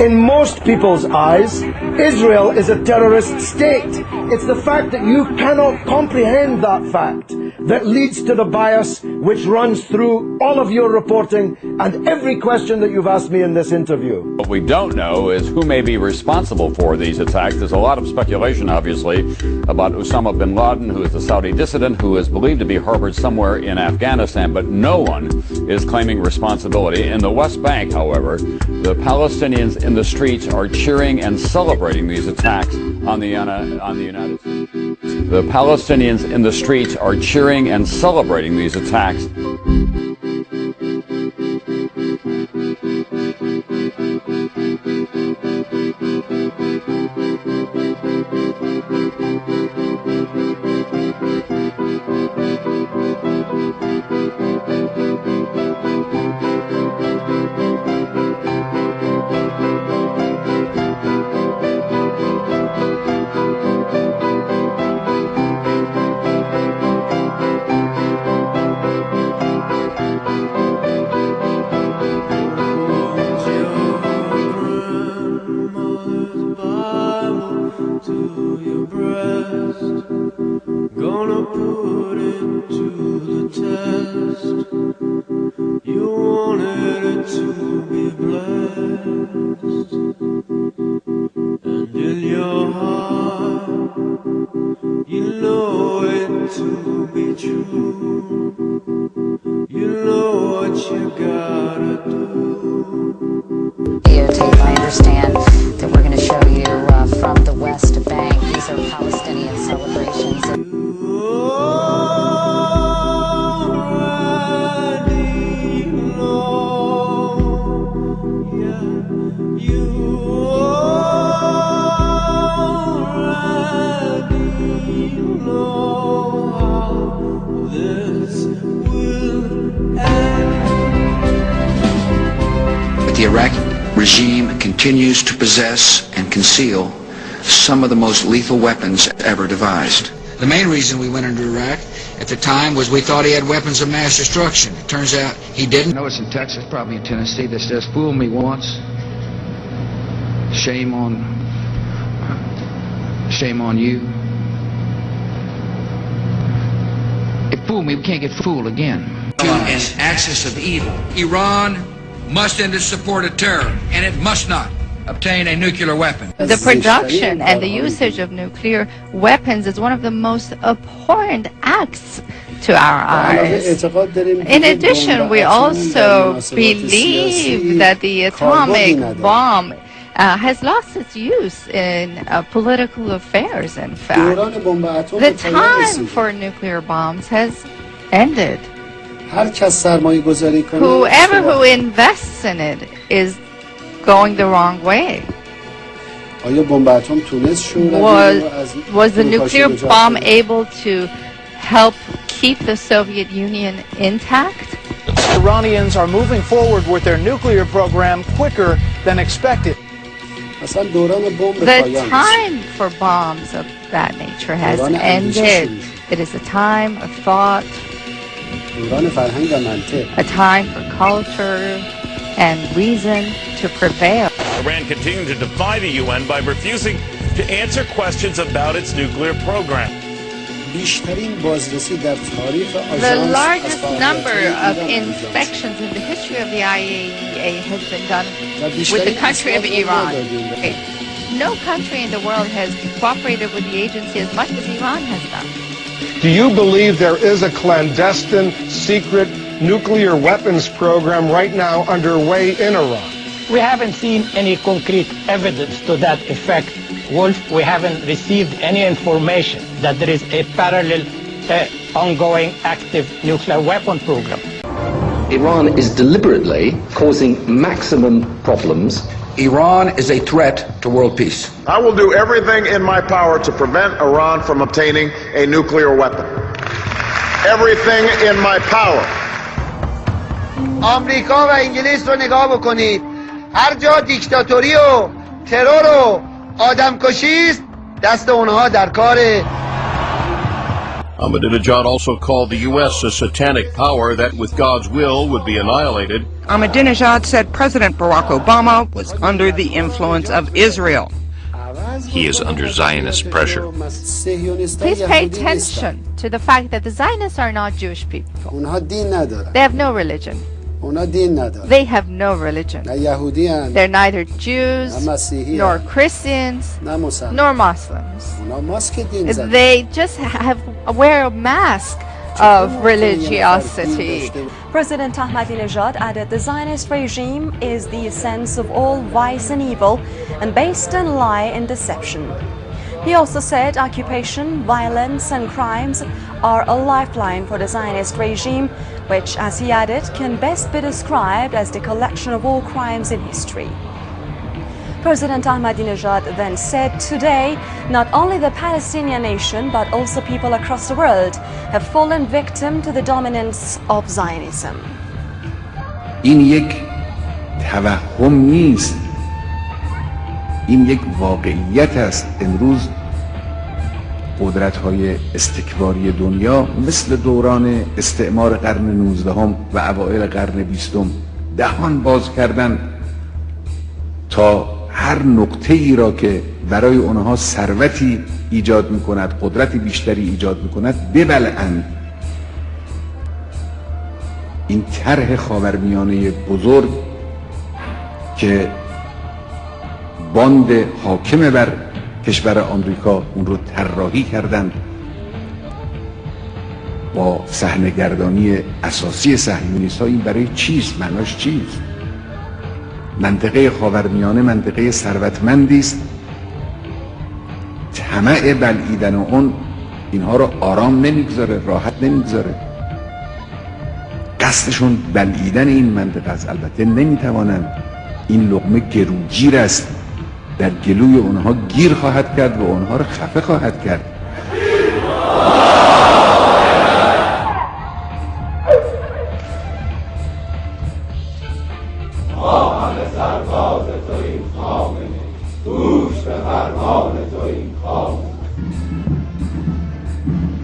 In most people's eyes, Israel is a terrorist state. It's the fact that you cannot comprehend that fact that leads to the bias which runs through all of your reporting and every question that you've asked me in this interview. What we don't know is who may be responsible for these attacks. There's a lot of speculation, obviously, about Osama bin Laden, who is a Saudi dissident who is believed to be harbored somewhere in Afghanistan, but no one is claiming responsibility. In the West Bank, however, the Palestinians in the streets are cheering and celebrating these attacks on the United States. The Palestinians in the streets are cheering and celebrating these attacks. To your breast, gonna put it to the test. You wanted it to be blessed, and in your heart, you know it to be true. You know what you gotta do. Videotape, I understand that we're going to show you from the West Bank. These are Palestinian celebrations. You already know, yeah, you already know how this will end. But the Iraqi regime continues to possess and conceal some of the most lethal weapons ever devised. The main reason we went into Iraq at the time was we thought he had weapons of mass destruction. It turns out he didn't. I know it's in Texas, probably in Tennessee, that says, "Fool me once, shame on you." It fooled me, we can't get fooled again. An axis of evil. Iran must end its support of terror, and it must not obtain a nuclear weapon. The production and the usage of nuclear weapons is one of the most abhorrent acts to our eyes. In addition, we also believe that the atomic bomb has lost its use in political affairs, in fact. The time for nuclear bombs has ended. Whoever who invests in it is going the wrong way. Was the nuclear bomb able to help keep the Soviet Union intact? Iranians are moving forward with their nuclear program quicker than expected. The time for bombs of that nature has ended. It is a time of thought, a time for culture and reason to prevail. Iran continuing to defy the UN by refusing to answer questions about its nuclear program. The largest number of inspections in the history of the IAEA has been done with the country of Iran. No country in the world has cooperated with the agency as much as Iran has done. Do you believe there is a clandestine, secret nuclear weapons program right now underway in Iran? We haven't seen any concrete evidence to that effect, Wolf. We haven't received any information that there is a parallel, ongoing, active nuclear weapon program. Iran is deliberately causing maximum problems. Iran is a threat to world peace. I will do everything in my power to prevent Iran from obtaining a nuclear weapon. Everything in my power. آمریکا و انگلیس رو نگاه بکنید. هر جا دیکتاتوری و ترور و آدمکشی است، دست اونها در کاره. Ahmadinejad also called the U.S. a satanic power that, with God's will, would be annihilated. Ahmadinejad said President Barack Obama was under the influence of Israel. He is under Zionist pressure. Please pay attention to the fact that the Zionists are not Jewish people. They have no religion. They have no religion. They're neither Jews, nor Christians, nor Muslims. They just wear a mask of religiosity. President Ahmadinejad added the Zionist regime is the essence of all vice and evil and based on lie and deception. He also said occupation, violence and crimes are a lifeline for the Zionist regime, which, as he added, can best be described as the collection of all crimes in history. President Ahmadinejad then said today, not only the Palestinian nation, but also people across the world have fallen victim to the dominance of Zionism. این یک توهم نیست. این یک واقعیت است. امروز قدرت‌های استکباری دنیا مثل دوران استعمار قرن 19 و اوایل قرن 20 دهان باز کردن تا هر نقطه‌ای را که برای آنها ثروتی ایجاد می‌کند، قدرتی بیشتری ایجاد می‌کند ببلعند. این طرح خاورمیانه بزرگ که باند حاکم بر کشور آمریکا اون رو طراحی کردند با صحنه‌گردانی اساسی صهیونیست‌ها، این برای چیست؟ معناش چیست؟ منطقه خاورمیانه منطقه ثروتمندی است. طمع بلعیدن اون اینها رو آرام نمیگذاره، راحت نمیگذاره. قصدشون بلعیدن این منطقه است. البته نمیتوانند. این لقمه گروگیر است، در گلوی اونها گیر خواهد کرد و اونها رو خفه خواهد کرد.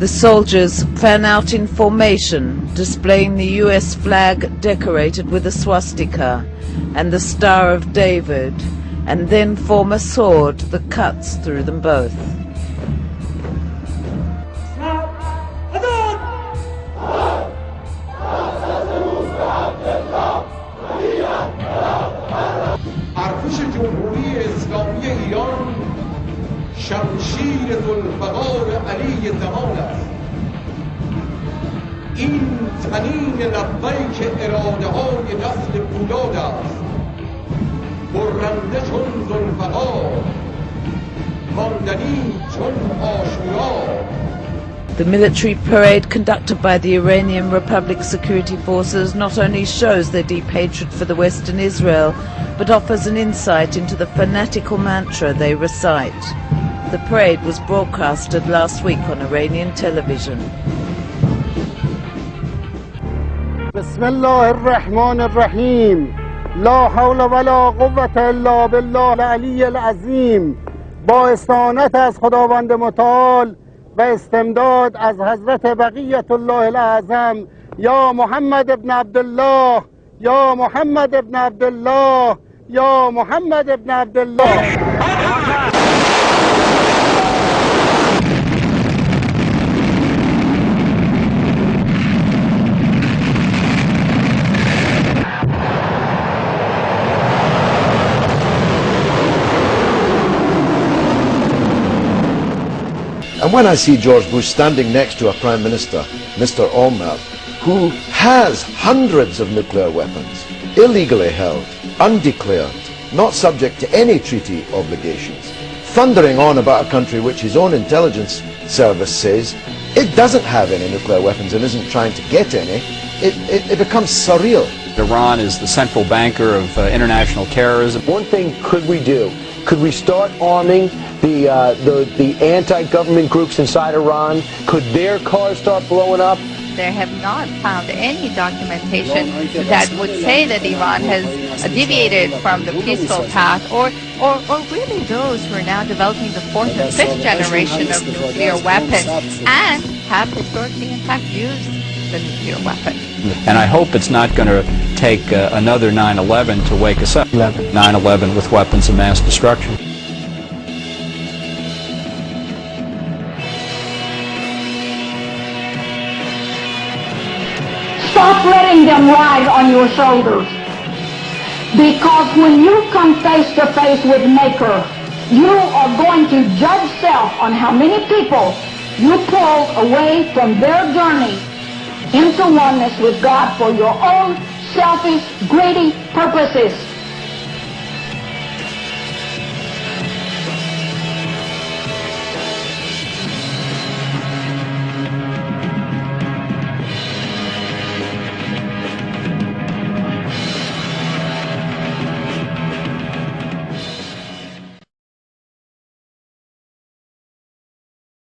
The soldiers fan out in formation, displaying the US flag decorated with a swastika and the Star of David, and then form a sword that cuts through them both. ارتش جمهوری اسلامی ایران شمشیر ذوالفقار علی زمان است. این طنین لبیک اراده های نسل بولاد است، برنده چون ذوالفقار، ماندنی چون عاشورا. The military parade conducted by the Iranian Republic Security Forces not only shows their deep hatred for the Western Israel, but offers an insight into the fanatical mantra they recite. The parade was broadcasted last week on Iranian television. بسم الله الرحمن الرحیم. لا حول ولا قوة الا بالله العلی العظیم. با استعانت از خداوند متعال و استمداد از حضرت بقیت الله الاعظم، یا محمد ابن عبدالله، یا محمد ابن عبدالله، یا محمد ابن عبدالله. And when I see George Bush standing next to a Prime Minister, Mr. Olmert, who has hundreds of nuclear weapons, illegally held, undeclared, not subject to any treaty obligations, thundering on about a country which his own intelligence service says it doesn't have any nuclear weapons and isn't trying to get any, it becomes surreal. Iran is the central banker of international terrorism. One thing could we do? Could we start arming the anti-government groups inside Iran? Could their cars start blowing up? they have not found any documentation that would say that Iran has deviated from the peaceful path, or really those who are now developing the fourth and fifth generation of nuclear weapons and have historically, in fact, used the nuclear weapon. And I hope it's not going to take another 9/11 to wake us up. 9/11 with weapons of mass destruction. Stop letting them ride on your shoulders. Because when you come face to face with Maker, you are going to judge self on how many people you pulled away from their journey into oneness with God for your own selfish, greedy purposes.